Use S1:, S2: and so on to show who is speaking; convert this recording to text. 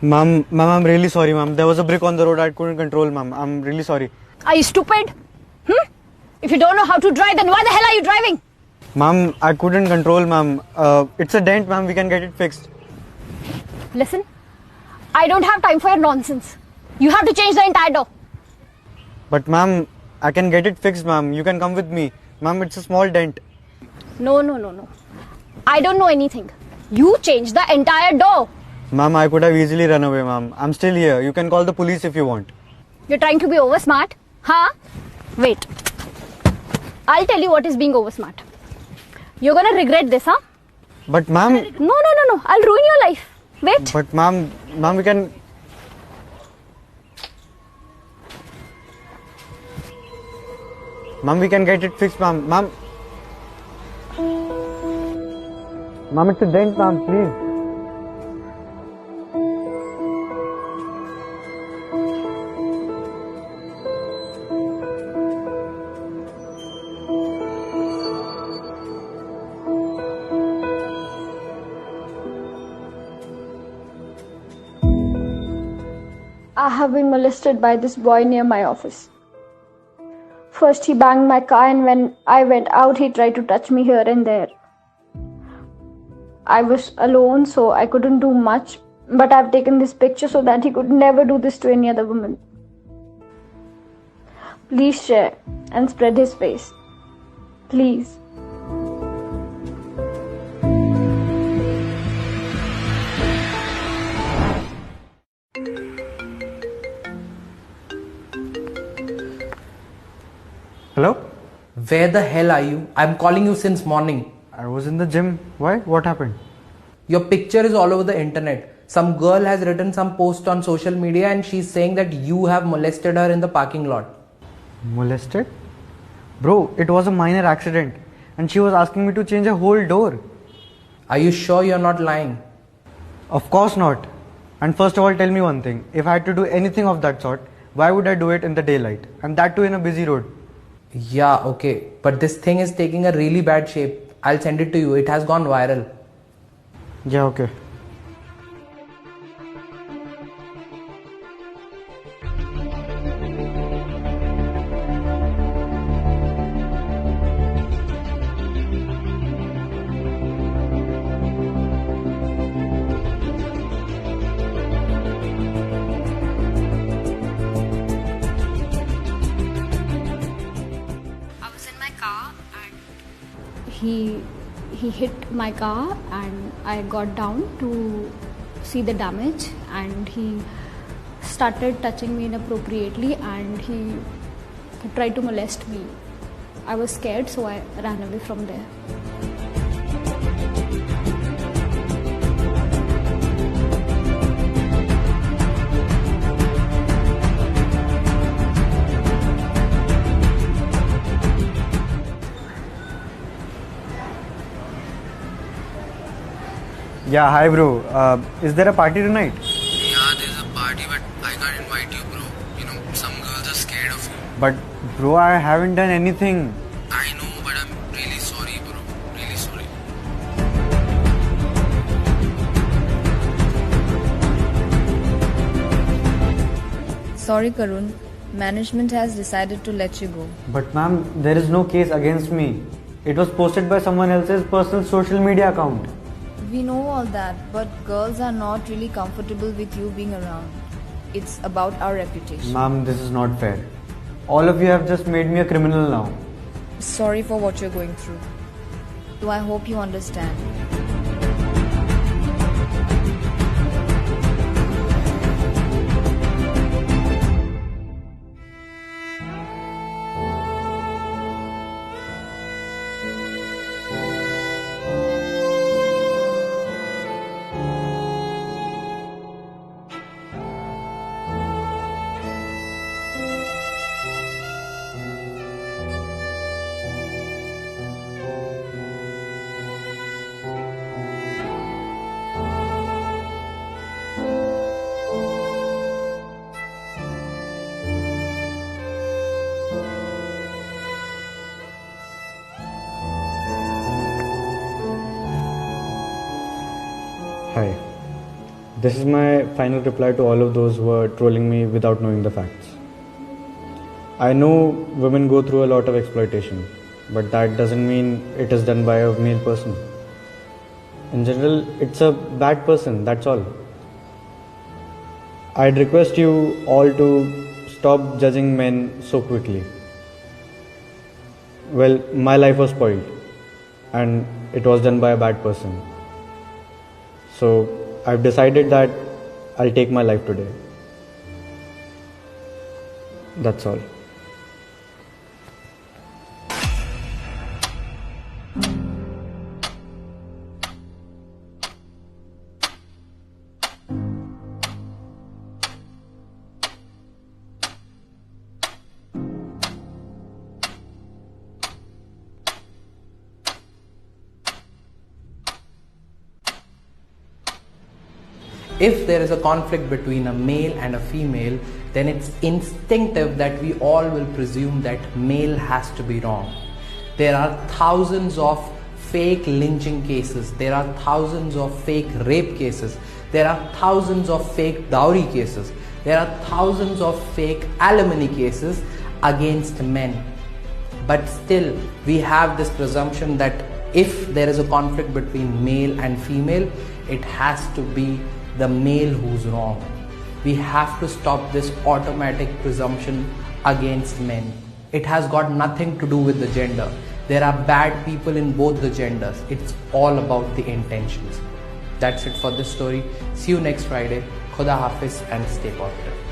S1: Ma'am, I'm really sorry, ma'am. There was a brick on the road I couldn't control, ma'am. I'm really sorry.
S2: Are you stupid? If you don't know how to drive, then why the hell are you driving?
S1: Ma'am, I couldn't control, ma'am. It's a dent, ma'am. We can get it fixed.
S2: Listen, I don't have time for your nonsense. You have to change the entire door.
S1: But, ma'am, I can get it fixed, ma'am. You can come with me. Ma'am, it's a small dent.
S2: No. I don't know anything. You change the entire door.
S1: Ma'am, I could have easily run away, ma'am. I'm still here. You can call the police if you want.
S2: You're trying to be over smart? Huh? Wait. I'll tell you what is being over smart. You're gonna regret this, huh?
S1: But, ma'am...
S2: No. I'll ruin your life. Wait.
S1: But, ma'am, we can... Ma'am, we can get it fixed, ma'am. Ma'am, it's a dent, ma'am. Please.
S3: I have been molested by this boy near my office. First he banged my car, and when I went out he tried to touch me here and there. I was alone, so I couldn't do much, but I've taken this picture so that he could never do this to any other woman. Please share and spread his face. Please.
S1: Hello?
S4: Where the hell are you? I'm calling you since morning.
S1: I was in the gym. Why? What happened?
S4: Your picture is all over the internet. Some girl has written some post on social media and she's saying that you have molested her in the parking lot.
S1: Molested? Bro, it was a minor accident. And she was asking me to change a whole door.
S4: Are you sure you're not lying?
S1: Of course not. And first of all, tell me one thing. If I had to do anything of that sort, why would I do it in the daylight? And that too in a busy road.
S4: Yeah, okay. But this thing is taking a really bad shape. I'll send it to you. It has gone viral.
S1: Yeah, okay.
S2: I was in my car and he hit my car, and I got down to see the damage, and he started touching me inappropriately and he tried to molest me. I was scared, so I ran away from there.
S1: Yeah, hi bro. Is there a party tonight?
S5: Yeah, there's a party, but I can't invite you, bro. You know, some girls are scared of you.
S1: But bro, I haven't done anything.
S5: I know, but I'm really sorry, bro. Really sorry.
S6: Sorry, Karun. Management has decided to let you go.
S1: But ma'am, there is no case against me. It was posted by someone else's personal social media account.
S6: We know all that, but girls are not really comfortable with you being around. It's about our reputation.
S1: Ma'am, this is not fair. All of you have just made me a criminal now.
S6: Sorry for what you're going through. So I hope you understand.
S1: Hi. This is my final reply to all of those who are trolling me without knowing the facts. I know women go through a lot of exploitation, but that doesn't mean it is done by a male person. In general, it's a bad person, that's all. I'd request you all to stop judging men so quickly. Well, my life was spoiled and it was done by a bad person. So I've decided that I'll take my life today. That's all.
S4: If there is a conflict between a male and a female, then it's instinctive that we all will presume that male has to be wrong. There are thousands of fake lynching cases, there are thousands of fake rape cases, there are thousands of fake dowry cases, there are thousands of fake alimony cases against men. But still, we have this presumption that if there is a conflict between male and female, it has to be the male who's wrong. We have to stop this automatic presumption against men. It has got nothing to do with the gender. There are bad people in both the genders. It's all about the intentions. That's it for this story. See you next Friday. Khuda Hafiz and stay positive.